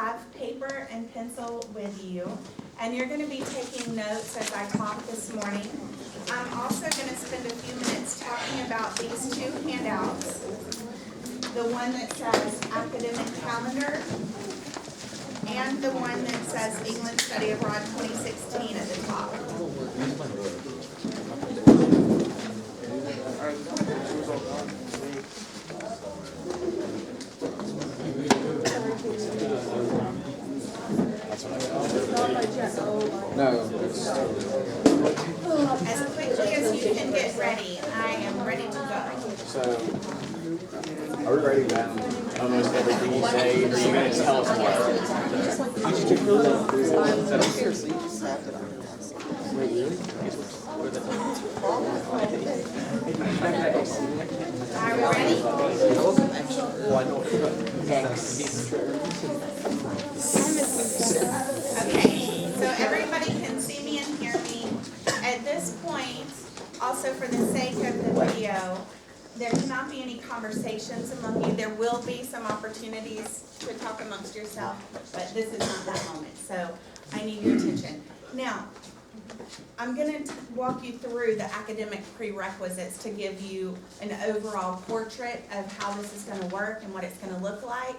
have paper and pencil with you, and you're going to be taking notes as I talk this morning. I'm also going to spend a few minutes talking about these two handouts. The one that says academic calendar and the one that says England Study Abroad 2016 at the top. As quickly as you can get ready, I am ready to go. So, are we writing down almost everything you say, or are you going to tell us Are we ready? Okay, so everybody can see me and hear me. At this point, also for the sake of the video, there cannot be any conversations among you. There will be some opportunities to talk amongst yourself, but this is not that moment, so I need your attention. Now, I'm going to walk you through the academic prerequisites to give you an overall portrait of how this is going to work and what it's going to look like.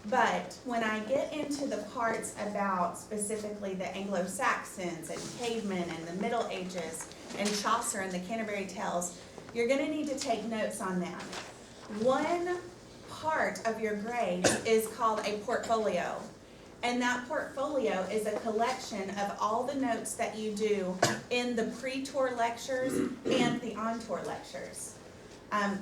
But when I get into the parts about specifically the Anglo-Saxons and cavemen and the Middle Ages and Chaucer and the Canterbury Tales, you're going to need to take notes on that. One part of your grade is called a portfolio. And that portfolio is a collection of all the notes that you do in the pre-tour lectures and the on-tour lectures.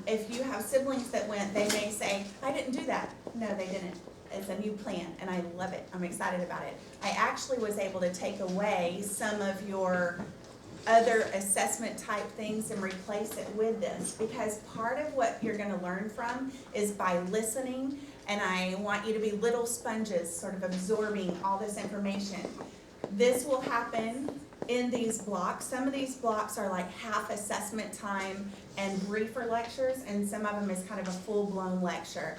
If you have siblings that went, they may say, I didn't do that. No, they didn't. It's a new plan, and I love it. I'm excited about it. I actually was able to take away some of your other assessment type things and replace it with this, because part of what you're going to learn from is by listening, and I want you to be little sponges sort of absorbing all this information. This will happen in these blocks. Some of these blocks are like half assessment time and briefer lectures, and some of them is kind of a full-blown lecture.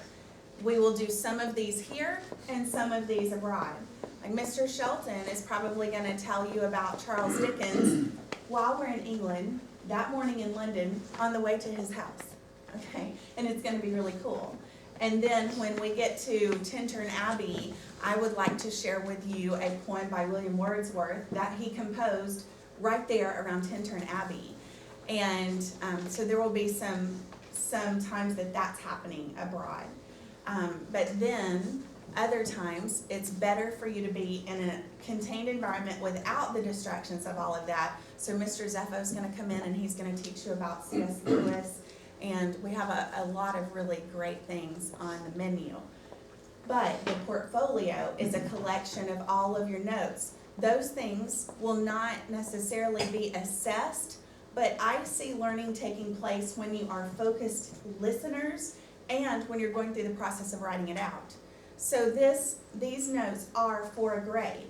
We will do some of these here and some of these abroad. Like Mr. Shelton is probably going to tell you about Charles Dickens while we're in England, that morning in London, on the way to his house, okay? And it's going to be really cool. And then when we get to Tintern Abbey, I would like to share with you a poem by William Wordsworth that he composed right there around Tintern Abbey. And so there will be some times that that's happening abroad. But then other times it's better for you to be in a contained environment without the distractions of all of that. So Mr. Zeffo is going to come in and he's going to teach you about C.S. Lewis. And we have a lot of really great things on the menu. But the portfolio is a collection of all of your notes. Those things will not necessarily be assessed, but I see learning taking place when you are focused listeners and when you're going through the process of writing it out. So these notes are for a grade,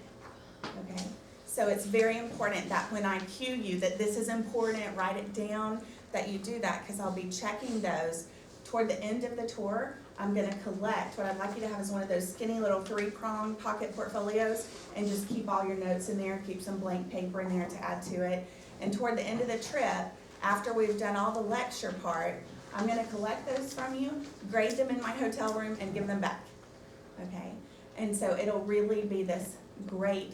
okay? So it's very important that when I cue you that this is important, write it down, that you do that, because I'll be checking those toward the end of the tour. I'm going to collect. What I'd like you to have is one of those skinny little 3-prong pocket portfolios, and just keep all your notes in there, keep some blank paper in there to add to it. And toward the end of the trip, after we've done all the lecture part, I'm going to collect those from you, grade them in my hotel room, and give them back, okay? And so it'll really be this great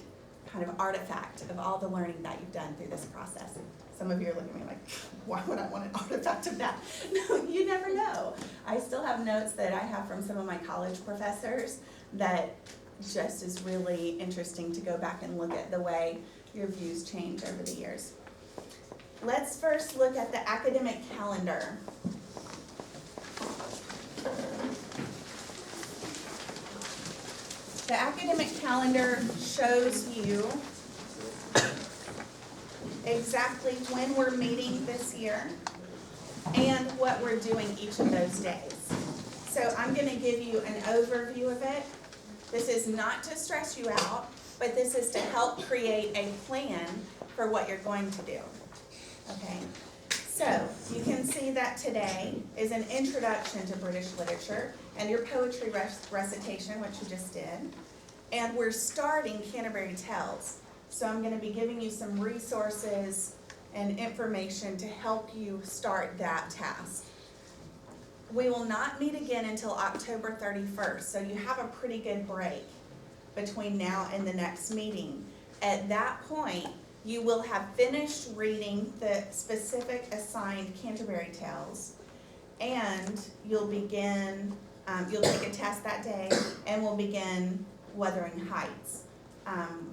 kind of artifact of all the learning that you've done through this process. Some of you are looking at me like, why would I want an artifact of that? No, you never know. I still have notes that I have from some of my college professors that just is really interesting to go back and look at the way your views change over the years. Let's first look at the academic calendar. The academic calendar shows you exactly when we're meeting this year and what we're doing each of those days. So I'm going to give you an overview of it. This is not to stress you out, but this is to help create a plan for what you're going to do. Okay, so you can see that today is an introduction to British literature and your poetry recitation, which you just did. And we're starting Canterbury Tales. So I'm gonna be giving you some resources and information to help you start that task. We will not meet again until October 31st, so you have a pretty good break between now and the next meeting. At that point, you will have finished reading the specific assigned Canterbury Tales, and you'll begin, you'll take a test that day, and we'll begin Wuthering Heights.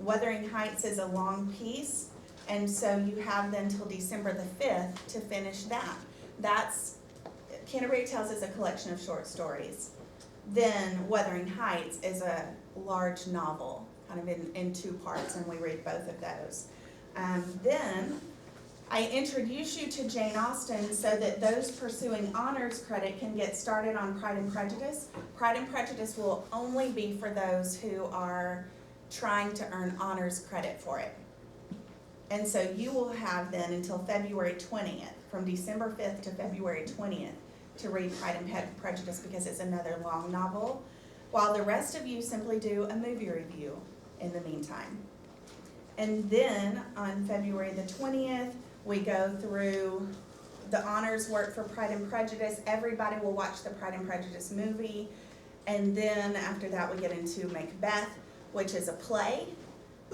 Wuthering Heights is a long piece, and so you have then till December the 5th to finish that. Canterbury Tales is a collection of short stories. Then Wuthering Heights is a large novel, kind of in two parts, and we read both of those. Then I introduce you to Jane Austen so that those pursuing honors credit can get started on Pride and Prejudice. Pride and Prejudice will only be for those who are trying to earn honors credit for it. And so you will have then until February 20th, from December 5th to February 20th, to read Pride and Prejudice because it's another long novel, while the rest of you simply do a movie review in the meantime. And then on February the 20th, we go through the honors work for Pride and Prejudice. Everybody will watch the Pride and Prejudice movie. And then after that, we get into Macbeth, which is a play,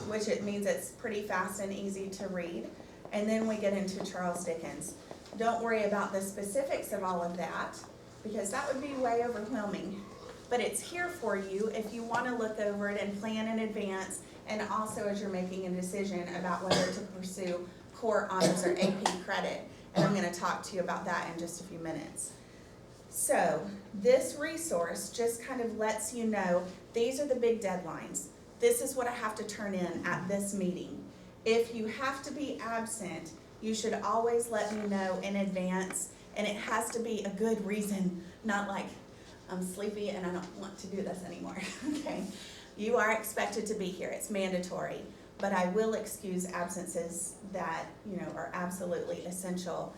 which it means it's pretty fast and easy to read. And then we get into Charles Dickens. Don't worry about the specifics of all of that, because that would be way overwhelming. But it's here for you if you want to look over it and plan in advance, and also as you're making a decision about whether to pursue core honors or AP credit. And I'm going to talk to you about that in just a few minutes. So this resource just kind of lets you know these are the big deadlines. This is what I have to turn in at this meeting. If you have to be absent, you should always let me know in advance, and it has to be a good reason, not like I'm sleepy and I don't want to do this anymore, okay? You are expected to be here, it's mandatory, but I will excuse absences that, are absolutely essential,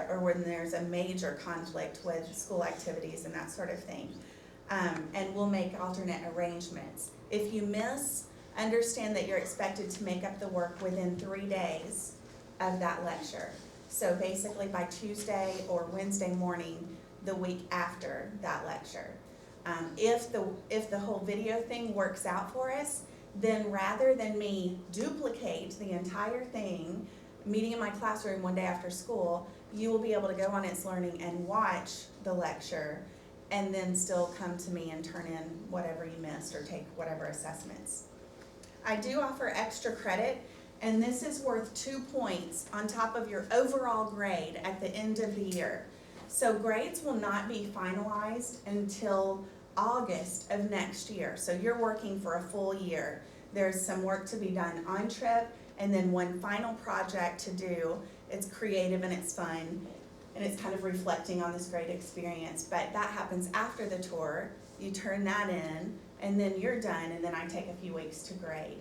or when there's a major conflict with school activities and that sort of thing. And we'll make alternate arrangements. If you miss, understand that you're expected to make up the work within 3 days of that lecture. So basically by Tuesday or Wednesday morning, the week after that lecture. If the whole video thing works out for us, then rather than me duplicate the entire thing, meeting in my classroom one day after school, you will be able to go on It's Learning and watch the lecture, and then still come to me and turn in whatever you missed or take whatever assessments. I do offer extra credit, and this is worth 2 points on top of your overall grade at the end of the year. So grades will not be finalized until August of next year. So you're working for a full year. There's some work to be done on trip, and then one final project to do. It's creative and it's fun, and it's kind of reflecting on this great experience. But that happens after the tour. You turn that in, and then you're done, and then I take a few weeks to grade.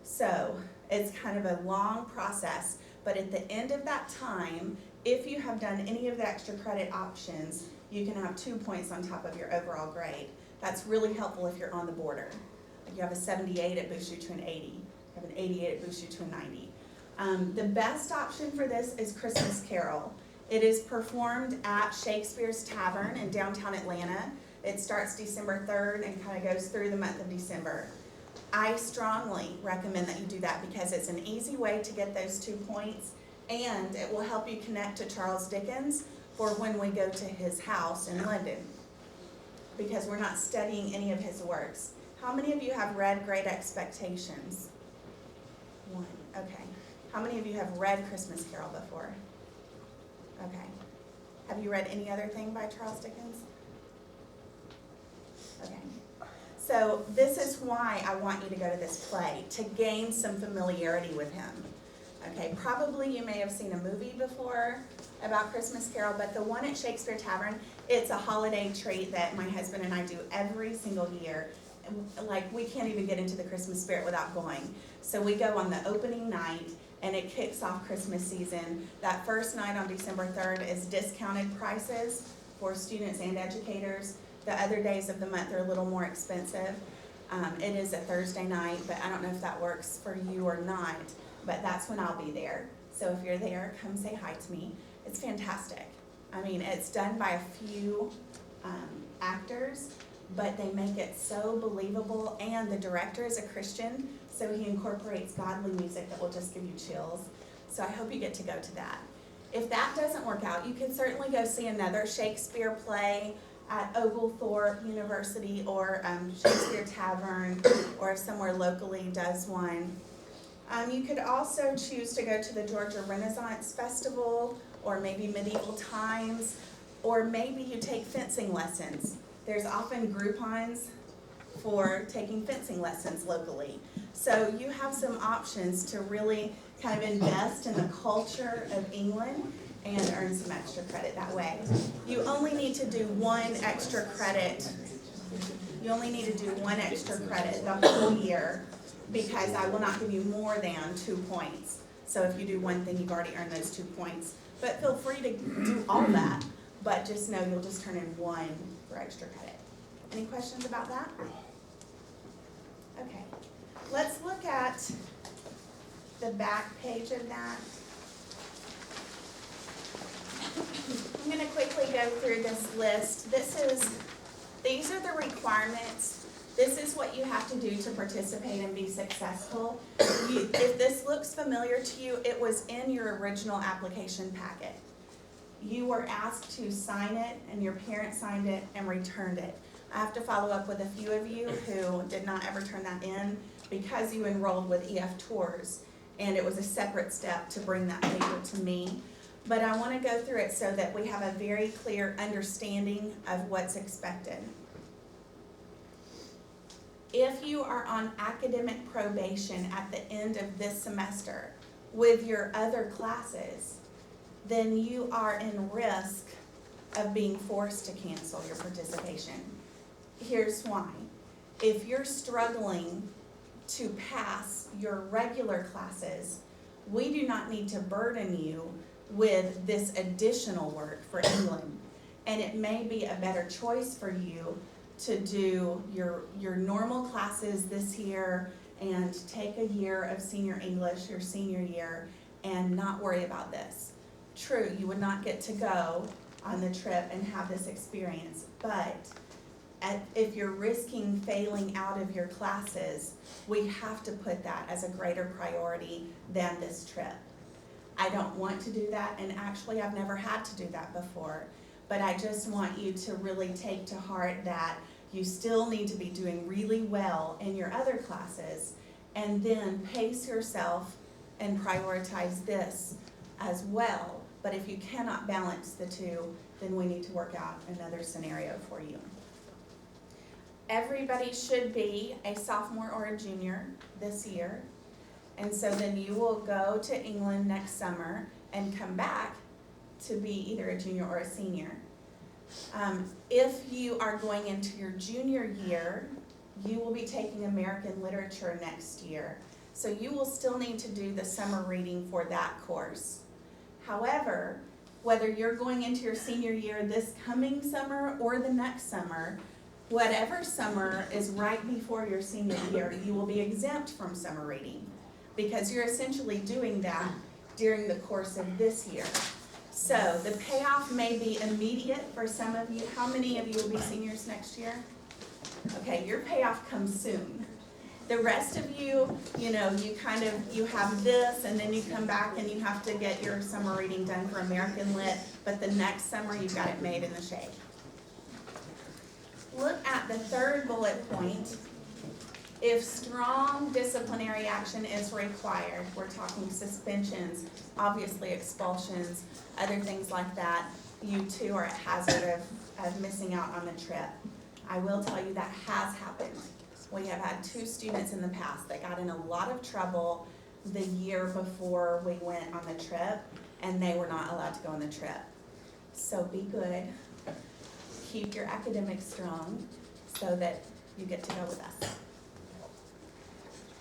So it's kind of a long process, but at the end of that time, if you have done any of the extra credit options, you can have 2 points on top of your overall grade. That's really helpful if you're on the border. Like you have a 78, it boosts you to an 80. You have an 88, it boosts you to a 90. The best option for this is Christmas Carol. It is performed at Shakespeare's Tavern in downtown Atlanta. It starts December 3rd and kind of goes through the month of December. I strongly recommend that you do that because it's an easy way to get those 2 points, and it will help you connect to Charles Dickens for when we go to his house in London, because we're not studying any of his works. How many of you have read Great Expectations? 1, okay. How many of you have read Christmas Carol before? Okay. Have you read any other thing by Charles Dickens? Okay. So this is why I want you to go to this play, to gain some familiarity with him. Okay, probably you may have seen a movie before about Christmas Carol, but the one at Shakespeare Tavern, it's a holiday treat that my husband and I do every single year. Like, we can't even get into the Christmas spirit without going. So we go on the opening night, and it kicks off Christmas season. That first night on December 3rd is discounted prices for students and educators. The other days of the month are a little more expensive. It is a Thursday night, but I don't know if that works for you or not, but that's when I'll be there. So if you're there, come say hi to me. It's fantastic. I mean, it's done by a few actors, but they make it so believable, and the director is a Christian, so he incorporates godly music that will just give you chills. So I hope you get to go to that. If that doesn't work out, you can certainly go see another Shakespeare play at Oglethorpe University or Shakespeare Tavern, or if somewhere locally does one. You could also choose to go to the Georgia Renaissance Festival, or maybe Medieval Times, or maybe you take fencing lessons. There's often Groupons for taking fencing lessons locally. So you have some options to really kind of invest in the culture of England and earn some extra credit that way. You only need to do one extra credit. You only need to do one extra credit the whole year, because I will not give you more than 2 points. So if you do one thing, you've already earned those 2 points. But feel free to do all that, but just know you'll just turn in one for extra credit. Any questions about that? Okay, let's look at the back page of that. I'm going to quickly go through this list. These are the requirements. This is what you have to do to participate and be successful. If this looks familiar to you, it was in your original application packet. You were asked to sign it, and your parents signed it and returned it. I have to follow up with a few of you who did not ever turn that in because you enrolled with EF Tours, and it was a separate step to bring that paper to me. But I want to go through it so that we have a very clear understanding of what's expected. If you are on academic probation at the end of this semester with your other classes, then you are in risk of being forced to cancel your participation. Here's why. If you're struggling to pass your regular classes, we do not need to burden you with this additional work for England. And it may be a better choice for you to do your normal classes this year and take a year of senior English your senior year and not worry about this. True, you would not get to go on the trip and have this experience, but if you're risking failing out of your classes, we have to put that as a greater priority than this trip. I don't want to do that, and actually I've never had to do that before, but I just want you to really take to heart that you still need to be doing really well in your other classes, and then pace yourself and prioritize this as well. But if you cannot balance the two, then we need to work out another scenario for you. Everybody should be a sophomore or a junior this year. And so then you will go to England next summer and come back to be either a junior or a senior. If you are going into your junior year, you will be taking American literature next year. So you will still need to do the summer reading for that course. However, whether you're going into your senior year this coming summer or the next summer, whatever summer is right before your senior year, you will be exempt from summer reading, because you're essentially doing that during the course of this year. So the payoff may be immediate for some of you. How many of you will be seniors next year? Okay, your payoff comes soon. The rest of you, you have this, and then you come back and you have to get your summer reading done for American Lit, but the next summer you've got it made in the shade. Look at the third bullet point. If strong disciplinary action is required, we're talking suspensions, obviously expulsions, other things like that, you too are at hazard of missing out on the trip. I will tell you that has happened. We have had 2 students in the past that got in a lot of trouble the year before we went on the trip, and they were not allowed to go on the trip. So be good. Keep your academics strong so that you get to go with us.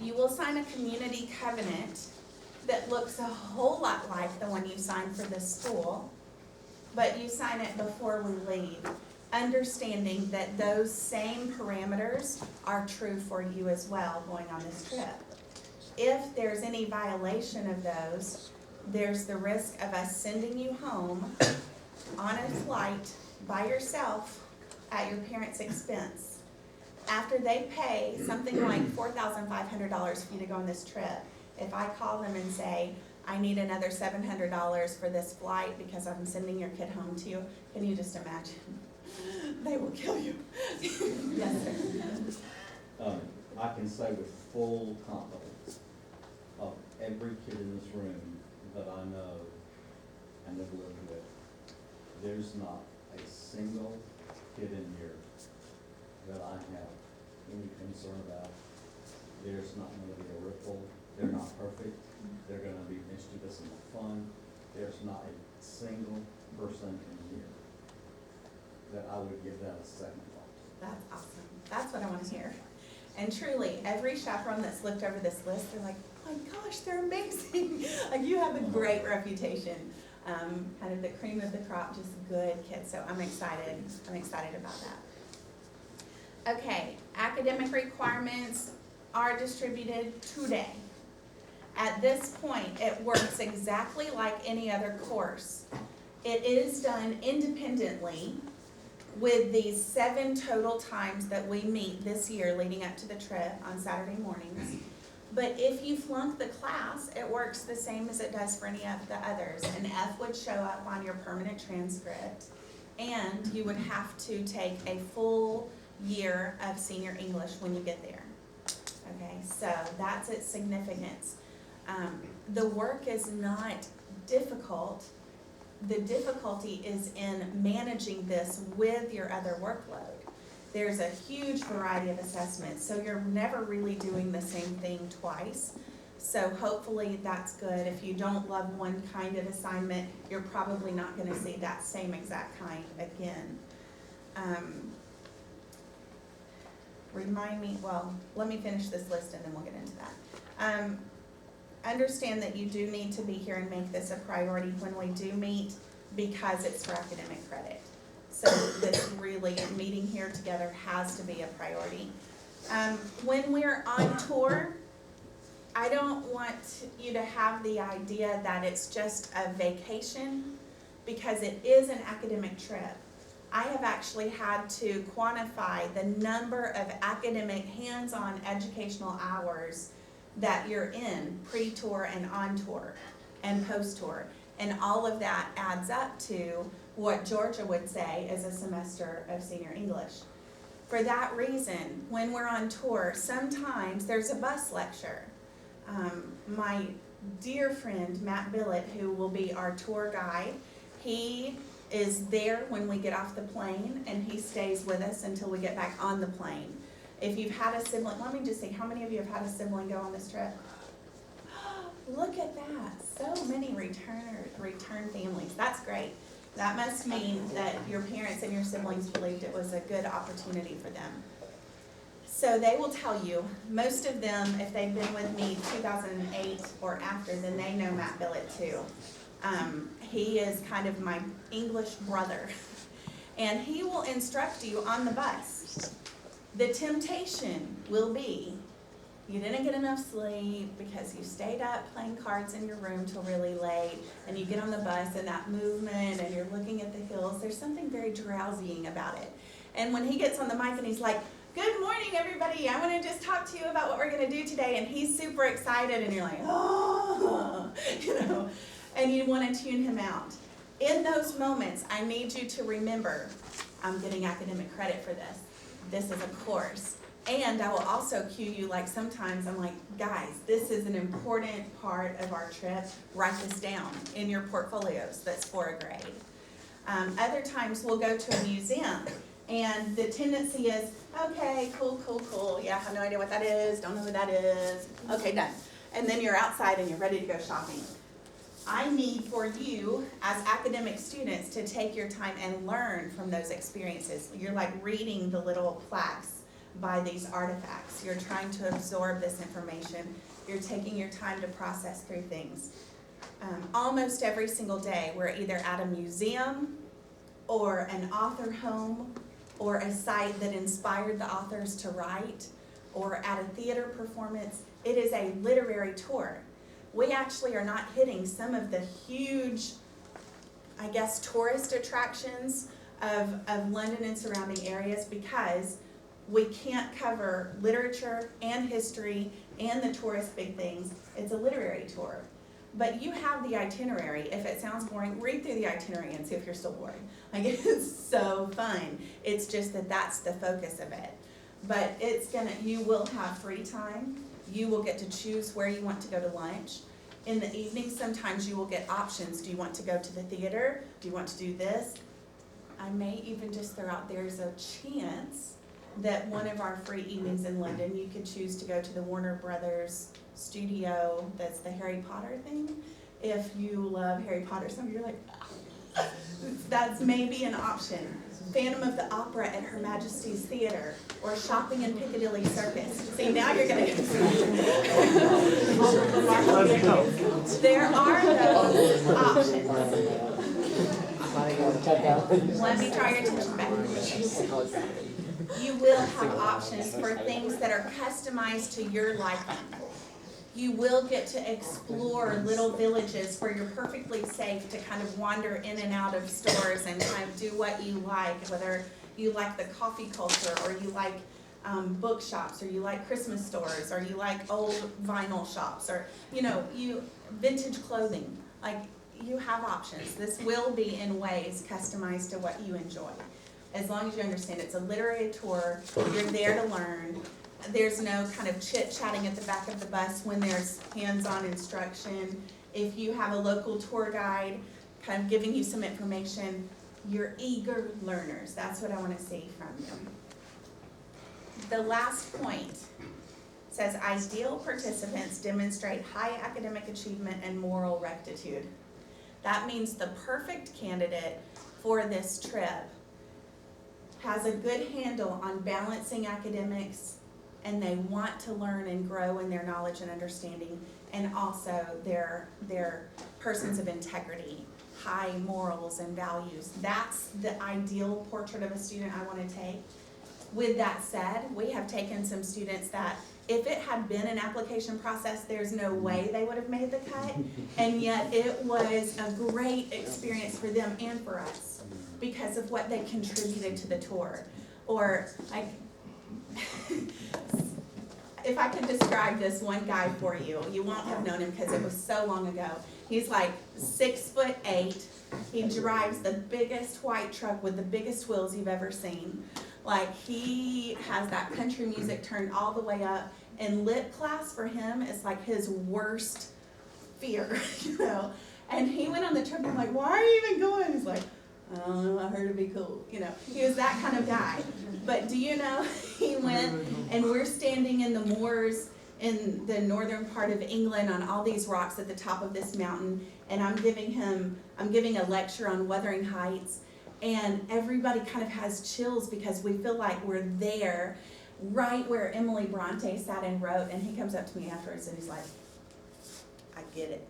You will sign a community covenant that looks a whole lot like the one you signed for this school, but you sign it before we leave. understanding that those same parameters are true for you as well going on this trip. If there's any violation of those, there's the risk of us sending you home on a flight by yourself at your parents' expense. After they pay something like $4,500 for you to go on this trip, if I call them and say, I need another $700 for this flight because I'm sending your kid home to you, can you just imagine? They will kill you. Yes, sir. I can say with full confidence of every kid in this room that I know and have lived with, there's not a single kid in here that I have any concern about. There's not gonna be a ripple. They're not perfect. They're gonna be mischievous and fun. There's not a single person in here that I would give that a second thought. That's awesome. That's what I want to hear. And truly, every chaperone that's looked over this list, they're like, oh my gosh, they're amazing. Like, you have a great reputation. Kind of the cream of the crop, just good kids. So I'm excited. I'm excited about that. Okay, academic requirements are distributed today. At this point, it works exactly like any other course. It is done independently with these 7 total times that we meet this year leading up to the trip on Saturday mornings. But if you flunk the class, it works the same as it does for any of the others. An F would show up on your permanent transcript, and you would have to take a full year of senior English when you get there. Okay, so that's its significance. The work is not difficult. The difficulty is in managing this with your other workload. There's a huge variety of assessments, so you're never really doing the same thing twice. So hopefully that's good. If you don't love one kind of assignment, you're probably not going to see that same exact kind again. Remind me, well, let me finish this list and then we'll get into that. Understand that you do need to be here and make this a priority when we do meet, because it's for academic credit. So this really, meeting here together has to be a priority. When we're on tour, I don't want you to have the idea that it's just a vacation, because it is an academic trip. I have actually had to quantify the number of academic hands-on educational hours that you're in pre-tour and on tour and post-tour. And all of that adds up to what Georgia would say is a semester of senior English. For that reason, when we're on tour, sometimes there's a bus lecture. My dear friend, Matt Billett, who will be our tour guide, he is there when we get off the plane, and he stays with us until we get back on the plane. If you've had a sibling, let me just see, how many of you have had a sibling go on this trip? Look at that, so many return families, that's great. That must mean that your parents and your siblings believed it was a good opportunity for them. So they will tell you, most of them, if they've been with me 2008 or after, then they know Matt Billett too. He is kind of my English brother, and he will instruct you on the bus. The temptation will be, you didn't get enough sleep because you stayed up playing cards in your room till really late, and you get on the bus and that movement and you're looking at the hills, there's something very drowsying about it. And when he gets on the mic and he's like, good morning everybody, I want to just talk to you about what we're going to do today, and he's super excited and you're like, oh, and you want to tune him out. In those moments, I need you to remember, I'm getting academic credit for this. This is a course. And I will also cue you, like sometimes I'm like, guys, this is an important part of our trip. Write this down in your portfolios. That's for a grade. Other times we'll go to a museum, and the tendency is, okay, cool. Yeah, I have no idea what that is. Don't know who that is. Okay, done. And then you're outside and you're ready to go shopping. I need for you as academic students to take your time and learn from those experiences. You're like reading the little plaques by these artifacts. You're trying to absorb this information. You're taking your time to process through things. Almost every single day, we're either at a museum or an author home or a site that inspired the authors to write, or at a theater performance. It is a literary tour. We actually are not hitting some of the huge, I guess, tourist attractions of London and surrounding areas because we can't cover literature and history and the tourist big things. It's a literary tour. But you have the itinerary. If it sounds boring, read through the itinerary and see if you're still bored. Like, it's so fun. It's just that that's the focus of it. But you will have free time. You will get to choose where you want to go to lunch. In the evening, sometimes you will get options. Do you want to go to the theater? Do you want to do this? I may even just throw out, there's a chance that one of our free evenings in London, you could choose to go to the Warner Brothers studio, that's the Harry Potter thing. If you love Harry Potter, some of you are like, ah. That's maybe an option. Phantom of the Opera at Her Majesty's Theater, or shopping in Piccadilly Circus. See, now you're gonna There are those options. Let me draw your attention back. You will have options for things that are customized to your liking. You will get to explore little villages where you're perfectly safe to kind of wander in and out of stores and kind of do what you like, whether you like the coffee culture, or you like bookshops, or you like Christmas stores, or you like old vinyl shops, or vintage clothing. Like, you have options. This will be in ways customized to what you enjoy. As long as you understand it's a literary tour, you're there to learn. There's no kind of chit-chatting at the back of the bus when there's hands-on instruction. If you have a local tour guide kind of giving you some information, you're eager learners. That's what I want to see from you. The last point says, ideal participants demonstrate high academic achievement and moral rectitude. That means the perfect candidate for this trip has a good handle on balancing academics, and they want to learn and grow in their knowledge and understanding, and also they're persons of integrity, high morals and values. That's the ideal portrait of a student I want to take. With that said, we have taken some students that, if it had been an application process, there's no way they would have made the cut, and yet it was a great experience for them and for us because of what they contributed to the tour. Or, like, if I could describe this one guy for you, you won't have known him because it was so long ago. He's like 6'8". He drives the biggest white truck with the biggest wheels you've ever seen. Like, he has that country music turned all the way up, and lit class for him is like his worst fear, And he went on the trip, and I'm like, why are you even going? He's like, I don't know, I heard it'd be cool. He was that kind of guy. But do you know, he went, and we're standing in the moors in the northern part of England on all these rocks at the top of this mountain, and I'm giving a lecture on Wuthering Heights, and everybody kind of has chills because we feel like we're there, right where Emily Bronte sat and wrote. And he comes up to me afterwards and he's like, I get it.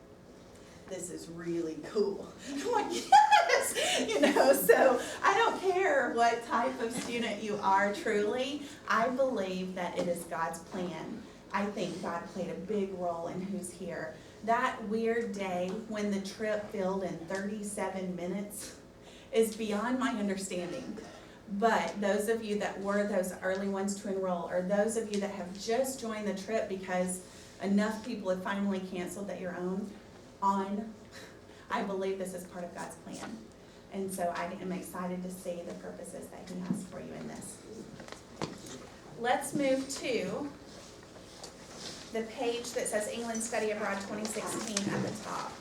This is really cool. I'm like, yes! So I don't care what type of student you are, truly. I believe that it is God's plan. I think God played a big role in who's here. That weird day when the trip filled in 37 minutes is beyond my understanding. But those of you that were those early ones to enroll, or those of you that have just joined the trip because enough people have finally canceled that you're on, I believe this is part of God's plan. And so I am excited to see the purposes that He has for you in this. Let's move to the page that says England Study Abroad 2016 at the top.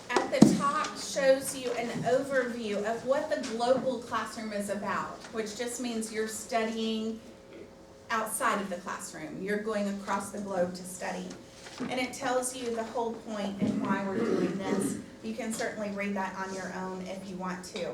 At the top shows you an overview of what the global classroom is about, which just means you're studying outside of the classroom. You're going across the globe to study. And it tells you the whole point and why we're doing this. You can certainly read that on your own if you want to.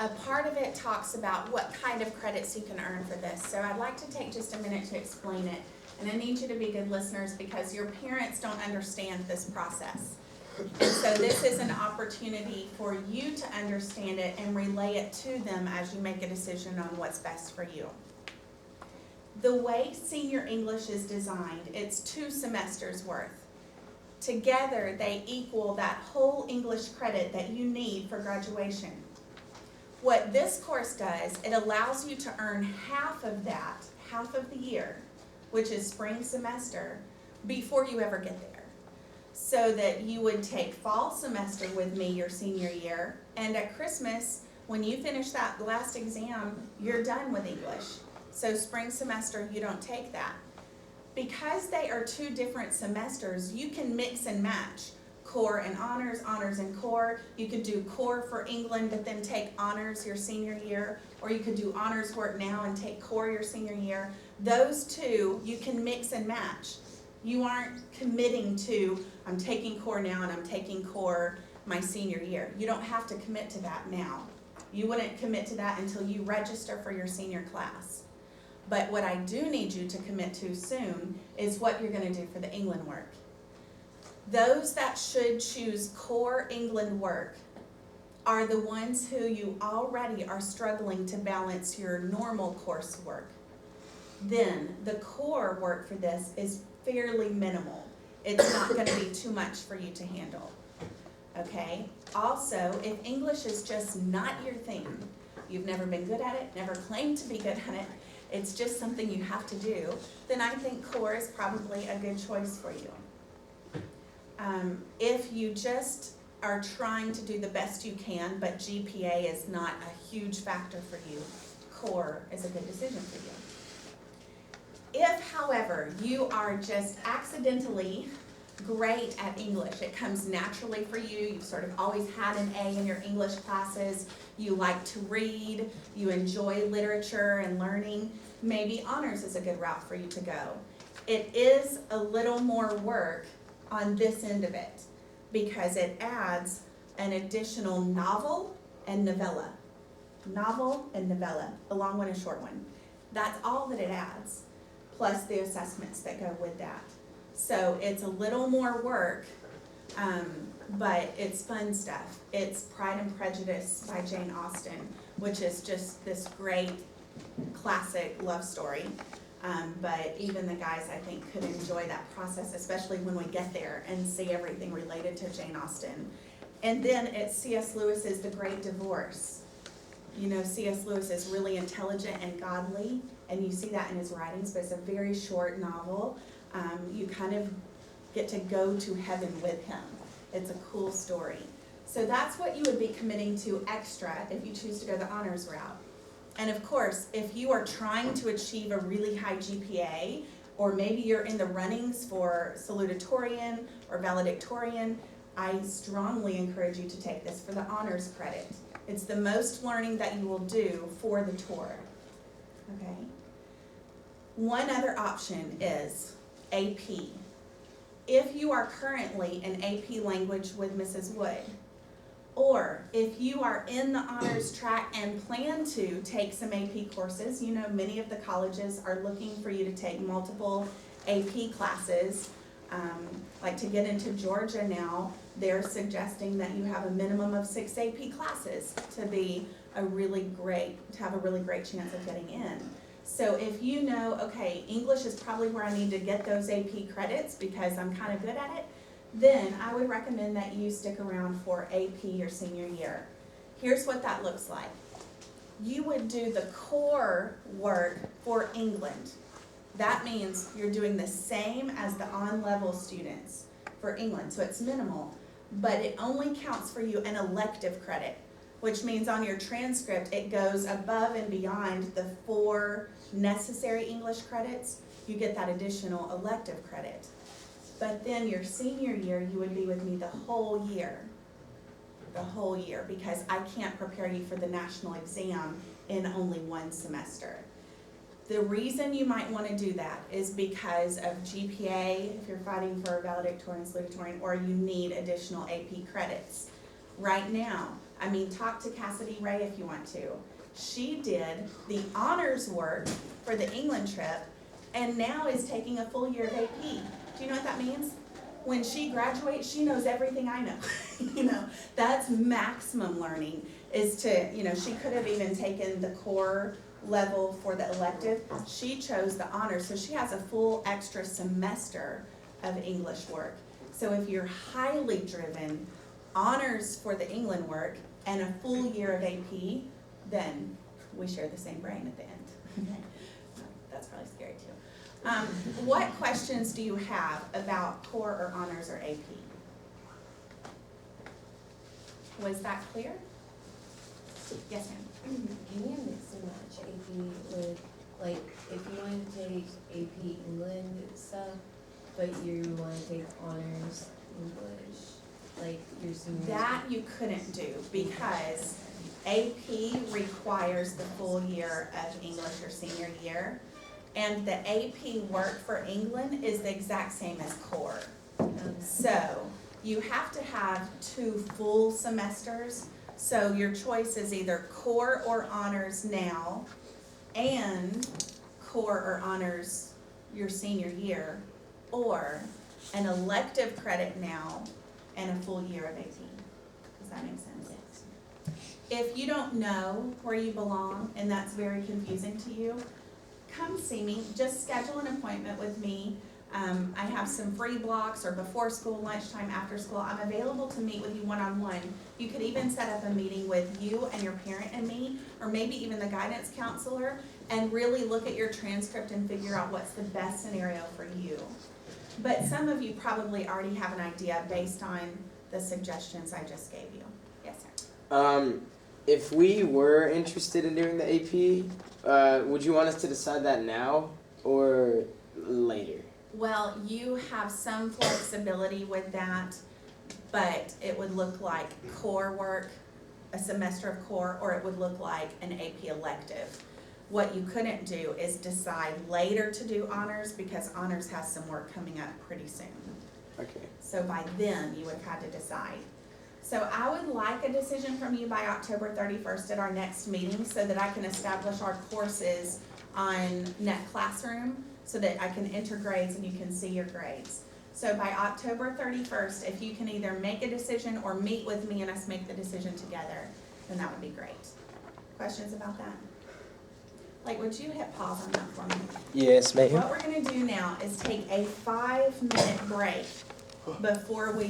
A part of it talks about what kind of credits you can earn for this. So I'd like to take just a minute to explain it. And I need you to be good listeners because your parents don't understand this process. And so this is an opportunity for you to understand it and relay it to them as you make a decision on what's best for you. The way senior English is designed, it's 2 semesters worth. Together, they equal that whole English credit that you need for graduation. What this course does, it allows you to earn half of that, half of the year, which is spring semester, before you ever get there. So that you would take fall semester with me your senior year, and at Christmas, when you finish that last exam, you're done with English. So spring semester, you don't take that. Because they are 2 different semesters, you can mix and match core and honors, honors and core. You could do core for England, but then take honors your senior year, or you could do honors work now and take core your senior year. Those 2, you can mix and match. You aren't committing to, I'm taking core now and I'm taking core my senior year. You don't have to commit to that now. You wouldn't commit to that until you register for your senior class. But what I do need you to commit to soon is what you're going to do for the England work. Those that should choose core England work are the ones who you already are struggling to balance your normal coursework. Then the core work for this is fairly minimal. It's not going to be too much for you to handle. Okay? Also, if English is just not your thing, you've never been good at it, never claimed to be good at it, it's just something you have to do, then I think core is probably a good choice for you. If you just are trying to do the best you can, but GPA is not a huge factor for you, core is a good decision for you. If, however, you are just accidentally great at English, it comes naturally for you, you've sort of always had an A in your English classes, you like to read, you enjoy literature and learning, maybe honors is a good route for you to go. It is a little more work on this end of it because it adds an additional novel and novella. Novel and novella, a long one and a short one. That's all that it adds, plus the assessments that go with that. So it's a little more work, but it's fun stuff. It's Pride and Prejudice by Jane Austen, which is just this great classic love story. But even the guys, I think, could enjoy that process, especially when we get there and see everything related to Jane Austen. And then it's C.S. Lewis's The Great Divorce. You know, C.S. Lewis is really intelligent and godly, and you see that in his writings, but it's a very short novel. You kind of get to go to heaven with him. It's a cool story. So that's what you would be committing to extra if you choose to go the honors route. And of course, if you are trying to achieve a really high GPA, or maybe you're in the runnings for salutatorian or valedictorian, I strongly encourage you to take this for the honors credit. It's the most learning that you will do for the tour. Okay? One other option is AP. If you are currently in AP language with Mrs. Wood, or if you are in the honors track and plan to take some AP courses, you know many of the colleges are looking for you to take multiple AP classes. Like to get into Georgia now, they're suggesting that you have a minimum of 6 AP classes to have a really great chance of getting in. So if you know, okay, English is probably where I need to get those AP credits because I'm kind of good at it, then I would recommend that you stick around for AP your senior year. Here's what that looks like. You would do the core work for England. That means you're doing the same as the on-level students for England, so it's minimal, but it only counts for you an elective credit, which means on your transcript it goes above and beyond the 4 necessary English credits. You get that additional elective credit. But then your senior year, you would be with me the whole year, because I can't prepare you for the national exam in only 1 semester. The reason you might want to do that is because of GPA, if you're fighting for valedictorian, salutatorian, or you need additional AP credits. Right now, talk to Cassidy Ray if you want to. She did the honors work for the England trip, and now is taking a full year of AP. Do you know what that means? When she graduates, she knows everything I know. You know, that's maximum learning, is to, you know, she could have even taken the core level for the elective. She chose the honors, so she has a full extra semester of English work. So if you're highly driven, honors for the England work and a full year of AP, then we share the same brain at the end. That's probably scary too. What questions do you have about core or honors or AP? Was that clear? Yes, ma'am. Can you mix and match AP with, like, if you want to take AP England stuff, but you want to take honors English, like your senior? That you couldn't do because AP requires the full year of English your senior year. And the AP work for England is the exact same as core. So you have to have 2 full semesters. So your choice is either core or honors now and core or honors your senior year, or an elective credit now and a full year of AP. Does that make sense? If you don't know where you belong and that's very confusing to you, come see me. Just schedule an appointment with me. I have some free blocks or before school, lunchtime, after school. I'm available to meet with you one-on-one. You could even set up a meeting with you and your parent and me, or maybe even the guidance counselor, and really look at your transcript and figure out what's the best scenario for you. But some of you probably already have an idea based on the suggestions I just gave you. Yes, sir. If we were interested in doing the AP, would you want us to decide that now or later? Well, you have some flexibility with that, but it would look like core work, a semester of core, or it would look like an AP elective. What you couldn't do is decide later to do honors, because honors has some work coming up pretty soon. Okay. So by then, you would have had to decide. So I would like a decision from you by October 31st at our next meeting, so that I can establish our courses on Net Classroom, so that I can enter grades and you can see your grades. So by October 31st, if you can either make a decision or meet with me and us make the decision together, then that would be great. Questions about that? Like, would you hit pause on that for me? Yes, ma'am. What we're gonna do now is take a 5-minute break before we